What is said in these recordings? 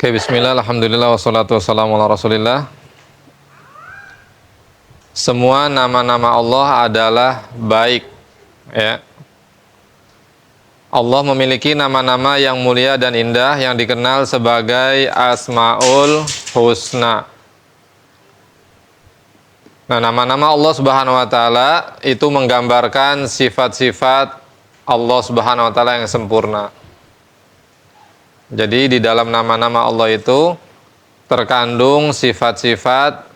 Oke, bismillah, alhamdulillah, wassalatu wassalamu ala rasulillah. Semua nama-nama Allah adalah baik, ya. Allah memiliki nama-nama yang mulia dan indah yang dikenal sebagai Asmaul Husna. Nah, nama-nama Allah Subhanahu wa taala itu menggambarkan sifat-sifat Allah Subhanahu wa taala yang sempurna. Jadi di dalam nama-nama Allah itu terkandung sifat-sifat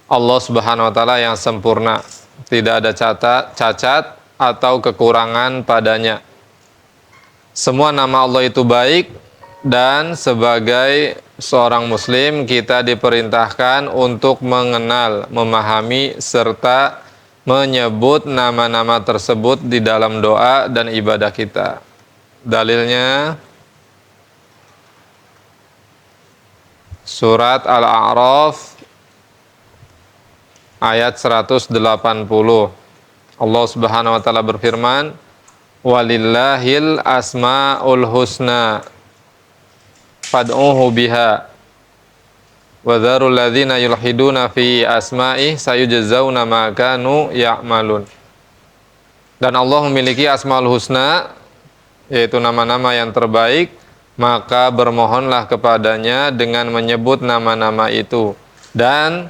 Allah Subhanahu wa taala yang sempurna, tidak ada cacat atau kekurangan padanya. Semua nama Allah itu baik, dan sebagai seorang muslim kita diperintahkan untuk mengenal, memahami serta menyebut nama-nama tersebut di dalam doa dan ibadah kita. Dalilnya Surat Al-A'raf ayat 180. Allah Subhanahu wa taala berfirman, "Walillahil asmaul husna fad'uhu biha wa dzarul ladzina yulhiduna fi asma'i sayujzauna ma kanu ya'malun." Dan Allah memiliki asmaul husna, yaitu nama-nama yang terbaik, maka bermohonlah kepadanya dengan menyebut nama-nama itu, dan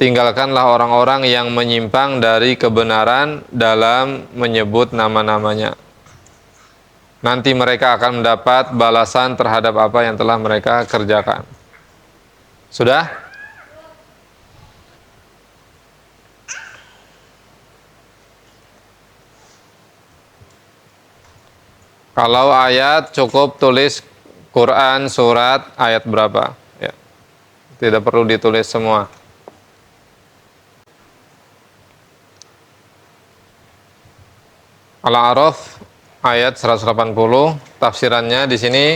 tinggalkanlah orang-orang yang menyimpang dari kebenaran dalam menyebut nama-namanya. Nanti mereka akan mendapat balasan terhadap apa yang telah mereka kerjakan. Sudah? Kalau ayat cukup tulis Quran surat ayat berapa, ya. Tidak perlu ditulis semua. Al-A'raf ayat 180, tafsirannya di sini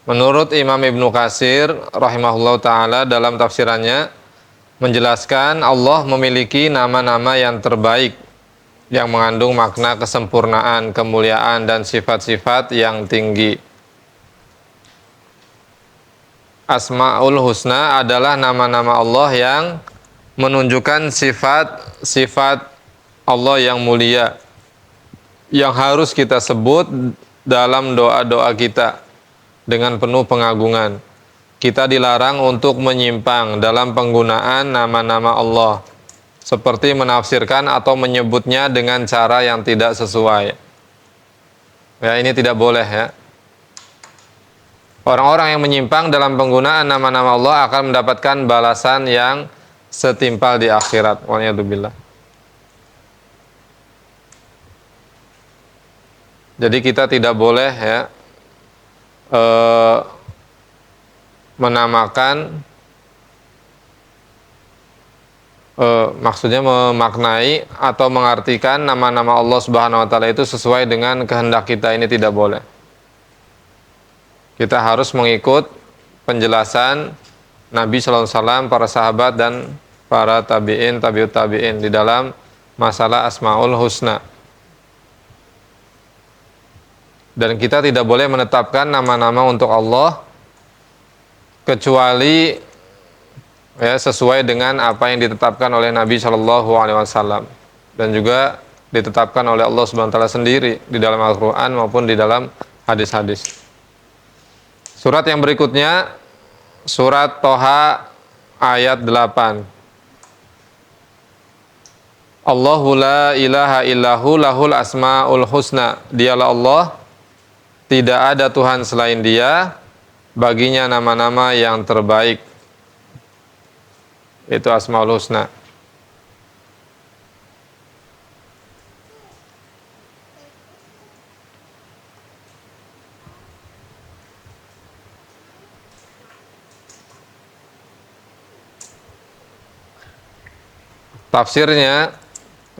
menurut Imam Ibnu Katsir rahimahullah taala dalam tafsirannya menjelaskan Allah memiliki nama-nama yang terbaik yang mengandung makna kesempurnaan, kemuliaan dan sifat-sifat yang tinggi. Asmaul Husna adalah nama-nama Allah yang menunjukkan sifat-sifat Allah yang mulia, yang harus kita sebut dalam doa-doa kita dengan penuh pengagungan. Kita dilarang untuk menyimpang dalam penggunaan nama-nama Allah, seperti menafsirkan atau menyebutnya dengan cara yang tidak sesuai. Ya, ini tidak boleh, ya. Orang-orang yang menyimpang dalam penggunaan nama-nama Allah akan mendapatkan balasan yang setimpal di akhirat. Waliyadzubillah. Jadi kita tidak boleh, ya, menamakan, maksudnya memaknai atau mengartikan nama-nama Allah Subhanahu wa taala itu sesuai dengan kehendak kita. Ini tidak boleh. Kita harus mengikut penjelasan Nabi sallallahu alaihi wasallam, para sahabat dan para tabi'in, tabi'ut tabi'in di dalam masalah Asmaul Husna. Dan kita tidak boleh menetapkan nama-nama untuk Allah kecuali, ya, sesuai dengan apa yang ditetapkan oleh Nabi sallallahu alaihi wasallam, dan juga ditetapkan oleh Allah Subhanahu wa taala sendiri di dalam Al-Qur'an maupun di dalam hadis-hadis. Surat yang berikutnya surat Toha ayat 8. Allahu la ilaha illahu lahul asmaul husna. Dialah Allah, tidak ada Tuhan selain Dia, baginya nama-nama yang terbaik. Itu Asmaul Husna. Tafsirnya,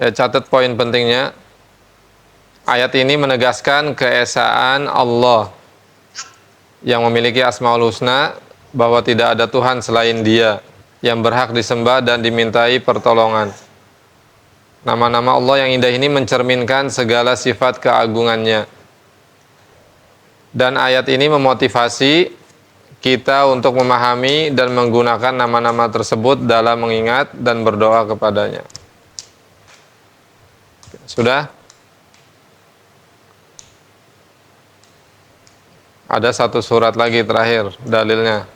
ya, catat poin pentingnya. Ayat ini menegaskan keesaan Allah yang memiliki Asmaul Husna, bahwa tidak ada Tuhan selain Dia yang berhak disembah dan dimintai pertolongan. Nama-nama Allah yang indah ini mencerminkan segala sifat keagungannya. Dan ayat ini memotivasi kita untuk memahami dan menggunakan nama-nama tersebut dalam mengingat dan berdoa kepadanya. Sudah? Ada satu surat lagi terakhir dalilnya.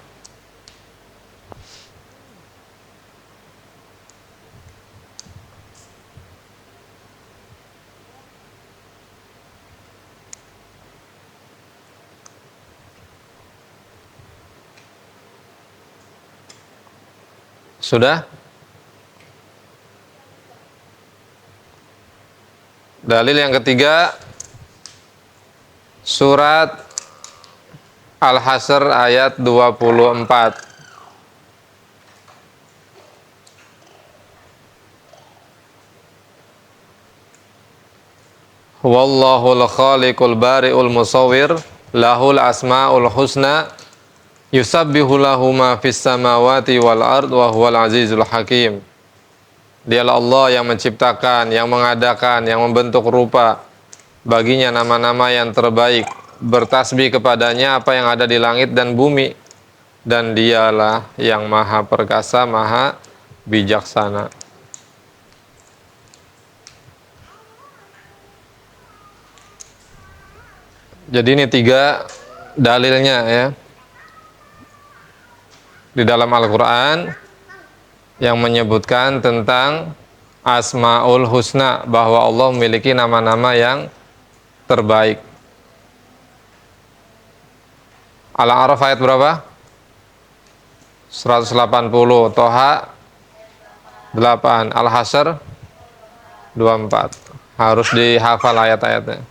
Sudah? Dalil yang ketiga, surat Al-Hasr ayat 24. Wallahul khaliqul bari'ul musawwir lahul asmaul husna yusabbihu lahu ma fis samawati wal ard wa huwal azizul hakim. Dialah Allah yang menciptakan, yang mengadakan, yang membentuk rupa. Baginya nama-nama yang terbaik. Bertasbih kepadanya apa yang ada di langit dan bumi. Dan dialah yang maha perkasa, maha bijaksana. Jadi ini 3 dalilnya ya. Di dalam Al-Quran yang menyebutkan tentang Asmaul Husna, bahwa Allah memiliki nama-nama yang terbaik. Al-A'raf ayat berapa? 180. Toha 8. Al-Hasr 24. Harus dihafal ayat-ayatnya.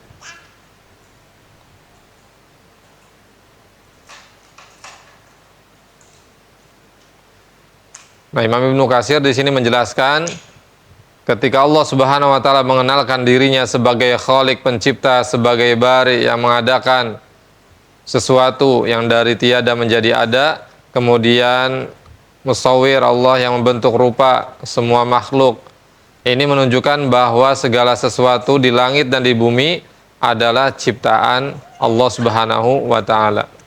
Nah, Imam Ibnu Katsir di sini menjelaskan ketika Allah Subhanahu wa taala mengenalkan dirinya sebagai Khalik, pencipta, sebagai Bari yang mengadakan sesuatu yang dari tiada menjadi ada, kemudian Musawwir, Allah yang membentuk rupa semua makhluk. Ini menunjukkan bahwa segala sesuatu di langit dan di bumi adalah ciptaan Allah Subhanahu wa taala.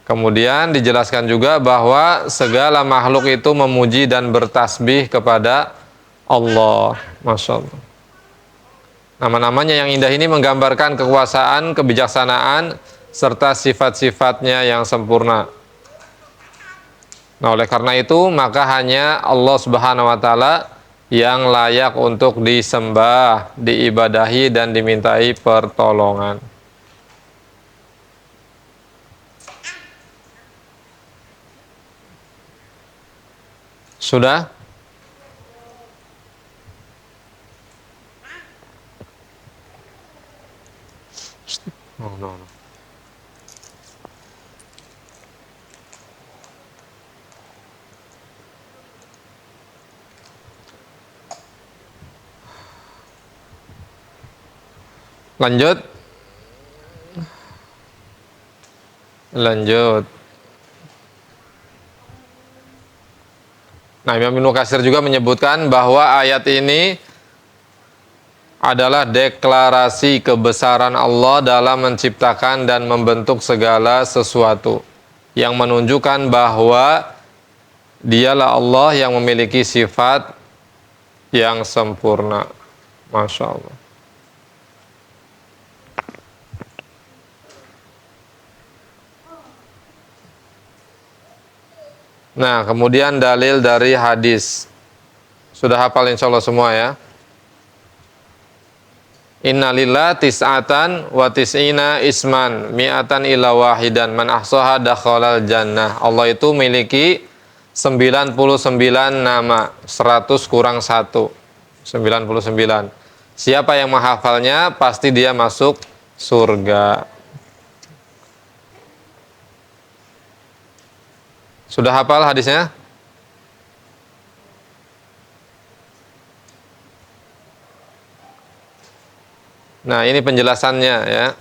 Kemudian dijelaskan juga bahwa segala makhluk itu memuji dan bertasbih kepada Allah. Masya Allah. Nama-namanya yang indah ini menggambarkan kekuasaan, kebijaksanaan, serta sifat-sifatnya yang sempurna. Nah, oleh karena itu, maka hanya Allah Subhanahu wa taala yang layak untuk disembah, diibadahi, dan dimintai pertolongan. Sudah? Oh, no. Lanjut. Nah, Imam Ibnu Katsir juga menyebutkan bahwa ayat ini adalah deklarasi kebesaran Allah dalam menciptakan dan membentuk segala sesuatu, yang menunjukkan bahwa dialah Allah yang memiliki sifat yang sempurna. Masya Allah. Nah, kemudian dalil dari hadis. Sudah hafal insya Allah semua ya. Innalillah tis'atan wa tis'ina isman mi'atan ila wahidan man ahsaha dakhalal jannah. Allah itu memiliki 99 nama, 100 kurang 1, 99. Siapa yang menghafalnya pasti dia masuk surga. Sudah hafal hadisnya? Nah, ini penjelasannya ya.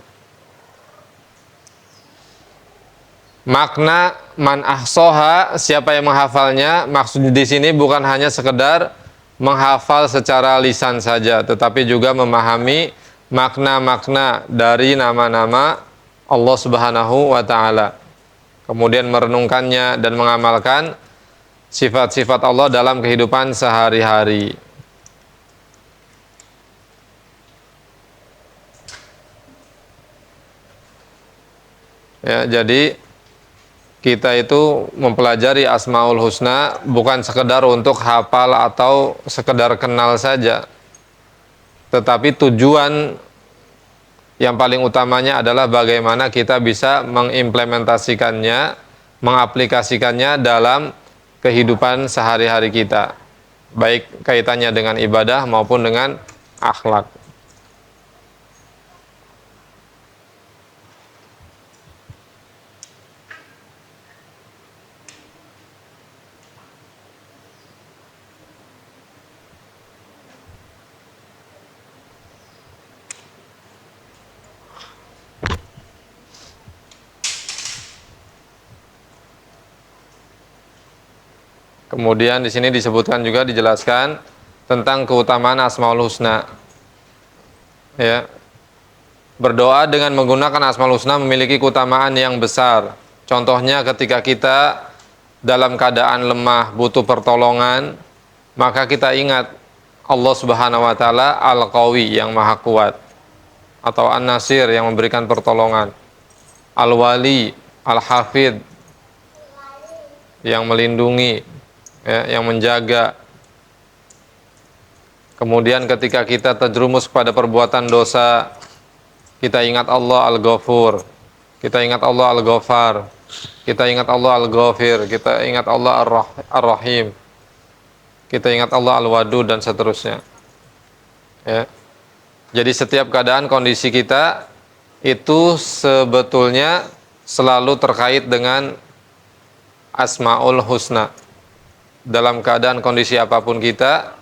Makna man ahsoha, siapa yang menghafalnya, maksud di sini bukan hanya sekedar menghafal secara lisan saja, tetapi juga memahami makna-makna dari nama-nama Allah Subhanahu wa taala. kemudian merenungkannya dan mengamalkan sifat-sifat Allah dalam kehidupan sehari-hari. Ya, jadi kita itu mempelajari Asmaul Husna bukan sekedar untuk hafal atau sekedar kenal saja, tetapi tujuan yang paling utamanya adalah bagaimana kita bisa mengimplementasikannya, mengaplikasikannya dalam kehidupan sehari-hari kita, baik kaitannya dengan ibadah maupun dengan akhlak. Kemudian di sini disebutkan juga, dijelaskan tentang keutamaan Asmaul Husna. Ya. Berdoa dengan menggunakan Asmaul Husna memiliki keutamaan yang besar. Contohnya ketika kita dalam keadaan lemah, butuh pertolongan, maka kita ingat Allah Subhanahu wa taala Al-Qawi yang Maha Kuat, atau An-Nasir yang memberikan pertolongan, Al-Wali, Al-Hafid yang melindungi, ya, yang menjaga. Kemudian ketika kita terjerumus pada perbuatan dosa, kita ingat Allah Al-Ghafur, kita ingat Allah Al-Ghafar, kita ingat Allah Al-Ghafir, kita ingat Allah Ar-Rahim, kita ingat Allah Al-Wadud, dan seterusnya. Ya. Jadi setiap keadaan, kondisi kita itu sebetulnya selalu terkait dengan Asmaul Husna. Dalam keadaan kondisi apapun kita,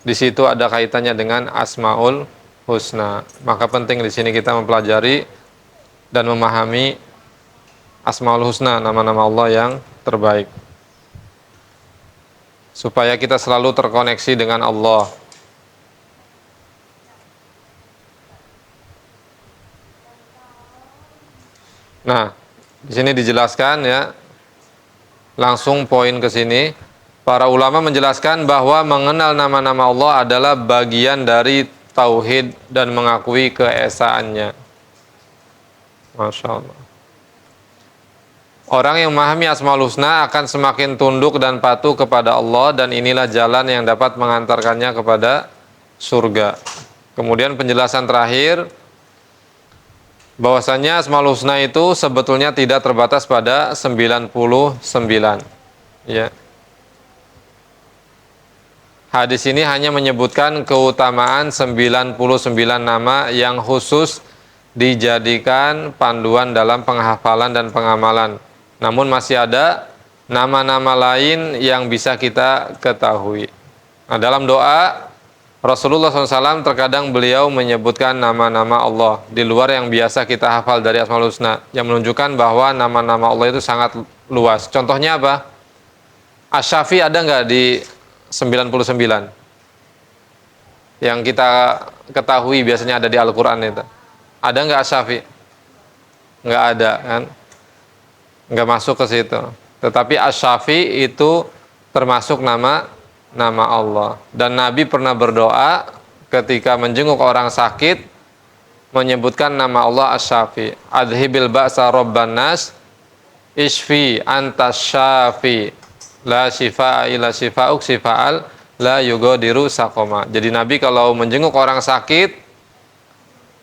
di situ ada kaitannya dengan Asmaul Husna. Maka penting di sini kita mempelajari dan memahami Asmaul Husna, nama-nama Allah yang terbaik, supaya kita selalu terkoneksi dengan Allah. Nah, di sini dijelaskan, ya, langsung poin ke sini. Para ulama menjelaskan bahwa mengenal nama-nama Allah adalah bagian dari tauhid dan mengakui keesaannya. Masya Allah. Orang yang memahami Asmaul Husna akan semakin tunduk dan patuh kepada Allah, dan inilah jalan yang dapat mengantarkannya kepada surga. Kemudian penjelasan terakhir, bahwasanya Asmaul Husna itu sebetulnya tidak terbatas pada 99. Ya. Hadis ini hanya menyebutkan keutamaan 99 nama yang khusus dijadikan panduan dalam penghafalan dan pengamalan. Namun masih ada nama-nama lain yang bisa kita ketahui. Nah, dalam doa Rasulullah SAW terkadang beliau menyebutkan nama-nama Allah di luar yang biasa kita hafal dari Asmaul Husna, yang menunjukkan bahwa nama-nama Allah itu sangat luas. Contohnya apa? Asy-Syafi ada nggak di 99 yang kita ketahui biasanya ada di Al-Quran itu? Ada nggak Asy-Syafi? Nggak ada, kan? Nggak masuk ke situ. Tetapi Asy-Syafi itu termasuk nama Allah. Dan Nabi pernah berdoa ketika menjenguk orang sakit, menyebutkan nama Allah Asy-Syafi. Adhibil ba'sa rabban nas, isfi antas syafi, la syifaa illa syifauk syifa'al la yugadiru saqoma. Jadi Nabi kalau menjenguk orang sakit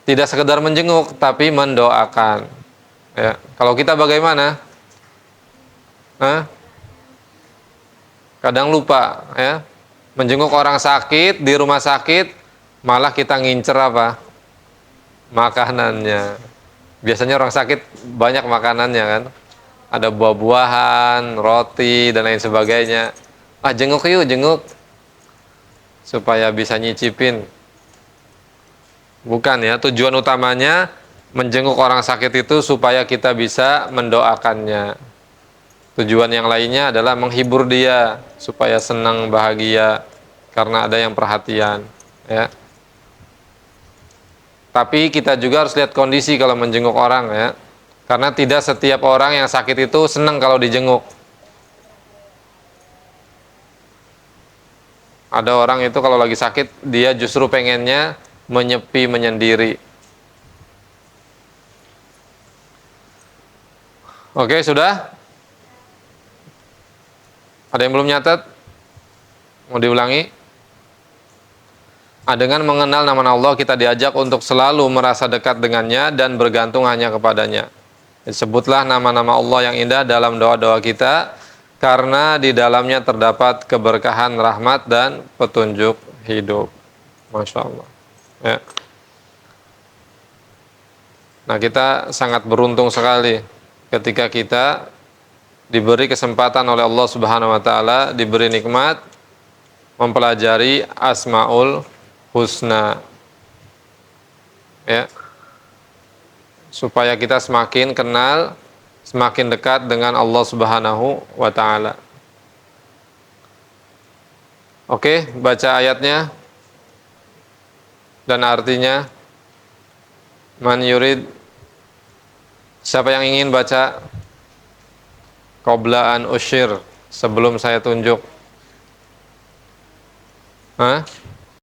tidak sekedar menjenguk, tapi mendoakan. Ya. Kalau kita bagaimana? Kadang lupa, ya. Menjenguk orang sakit di rumah sakit, malah kita ngincer apa? Makanannya. Biasanya orang sakit banyak makanannya, kan? Ada buah-buahan, roti, dan lain sebagainya. Jenguk yuk, jenguk, supaya bisa nyicipin. Bukan, ya, tujuan utamanya menjenguk orang sakit itu supaya kita bisa mendoakannya. Tujuan yang lainnya adalah menghibur dia supaya senang, bahagia karena ada yang perhatian, ya. Tapi kita juga harus lihat kondisi kalau menjenguk orang, ya. Karena tidak setiap orang yang sakit itu senang kalau dijenguk. Ada orang itu kalau lagi sakit, dia justru pengennya menyepi, menyendiri. Oke, sudah? Ada yang belum nyatet? Mau diulangi? Dengan mengenal nama Allah, kita diajak untuk selalu merasa dekat dengannya dan bergantung hanya kepadanya. Sebutlah nama-nama Allah yang indah dalam doa-doa kita, karena di dalamnya terdapat keberkahan, rahmat, dan petunjuk hidup. Masya Allah. Ya. Nah, kita sangat beruntung sekali ketika kita diberi kesempatan oleh Allah Subhanahu wa taala, diberi nikmat mempelajari Asmaul Husna. Ya. Supaya kita semakin kenal, semakin dekat dengan Allah Subhanahu wa taala. Oke, baca ayatnya dan artinya. Man yurid, siapa yang ingin baca qabla an usyir, sebelum saya tunjuk? Hah?